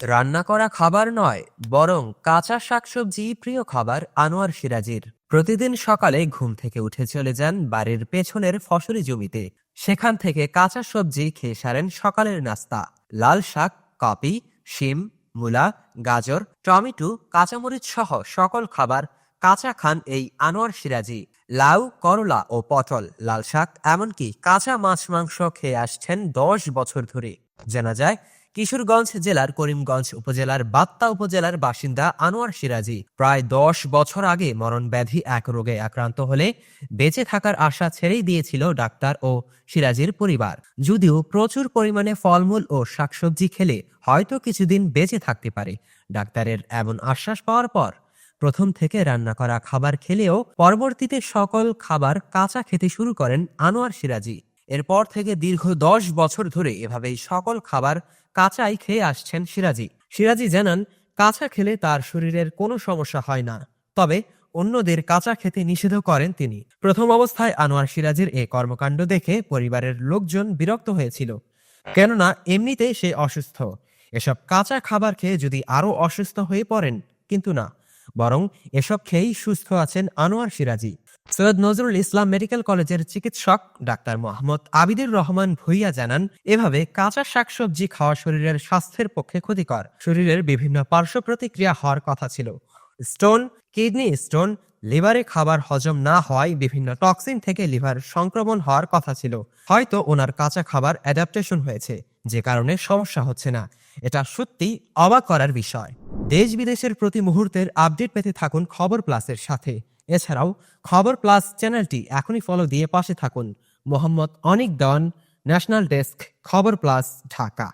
রান্না করা খাবার নয়, বরং কাঁচা শাকসবজি প্রিয় খাবার আনোয়ার সিরাজীর। প্রতিদিন সকালে ঘুম থেকে উঠে চলে যান বাড়ির পেছনের ফসলি জমিতে। সেখান থেকে কাঁচা সবজি খেয়ে সারেন সকালের নাস্তা। লাল শাক, কপি, শিম, মূলা, গাজর, টমেটো, কাঁচামরিচ সহ সকল খাবার কাঁচা খান এই আনোয়ার সিরাজি। লাউ, করলা ও পটল, লাল শাক, এমনকি কাঁচা মাছ মাংস খেয়ে আসছেন 10 বছর ধরে। জানা যায়, কিশোরগঞ্জ জেলার করিমগঞ্জ উপজেলার বাত্তা উপজেলার বাসিন্দা আনোয়ার সিরাজি প্রায় 10 বছর আগে মরণ ব্যাধি এক রোগে আক্রান্ত হলে বেঁচে থাকার আশা ছেড়েই দিয়েছিল ডাক্তার ও সিরাজির পরিবার। যদিও প্রচুর পরিমাণে ফলমূল ও শাকসবজি খেলে হয়তো কিছুদিন বেঁচে থাকতে পারে, ডাক্তারের এমন আশ্বাস পাওয়ার পর প্রথম থেকে রান্না করা খাবার খেলেও পরবর্তীতে সকল খাবার কাঁচা খেতে শুরু করেন আনোয়ার সিরাজি। এরপর থেকে দীর্ঘ 10 বছর ধরে এভাবেই সকল খাবার কাঁচাই খেয়ে আসছেন সিরাজি। সিরাজি জানান, কাঁচা খেলে তার শরীরের কোনো সমস্যা হয় না, তবে অন্যদের কাঁচা খেতে নিষেধ করেন তিনি। প্রথম অবস্থায় আনোয়ার সিরাজের এ কর্মকাণ্ড দেখে পরিবারের লোকজন বিরক্ত হয়েছিল, কেননা এমনিতেই সে অসুস্থ। এসব কাঁচা খাবার খেয়ে যদি আরও অসুস্থ হয়ে পড়েন, কিন্তু না, বরং এসব খেয়েই সুস্থ আছেন আনোয়ার সিরাজি। সৈয়দ নজরুল ইসলাম মেডিকেল কলেজের চিকিৎসক ডাক্তার মোহাম্মদ আবিদুর রহমান ভুইয়া জানান, এভাবে কাঁচা শাকসবজি খাওয়া শরীরের স্বাস্থ্যের পক্ষে ক্ষতিকর। শরীরের বিভিন্ন পার্শ্ব প্রতিক্রিয়া হওয়ার কথা ছিল। স্টোন, কিডনি স্টোন, লিভারে খাবার হজম না হওয়ায় বিভিন্ন টক্সিন থেকে লিভার সংক্রমণ হওয়ার কথা ছিল। হয়তো ওনার কাঁচা খাবার অ্যাডাপ্টেশন হয়েছে, যে কারণে সমস্যা হচ্ছে না। এটা সত্যি অবাক করার বিষয়। দেশ বিদেশের প্রতি মুহূর্তের আপডেট পেতে থাকুন খবর প্লাসের সাথে। এছাড়াও খবর প্লাস চ্যানেলটি এখনই ফলো দিয়ে পাশে থাকুন। মোহাম্মদ অনিক ডন, ন্যাশনাল ডেস্ক, খবর প্লাস, ঢাকা।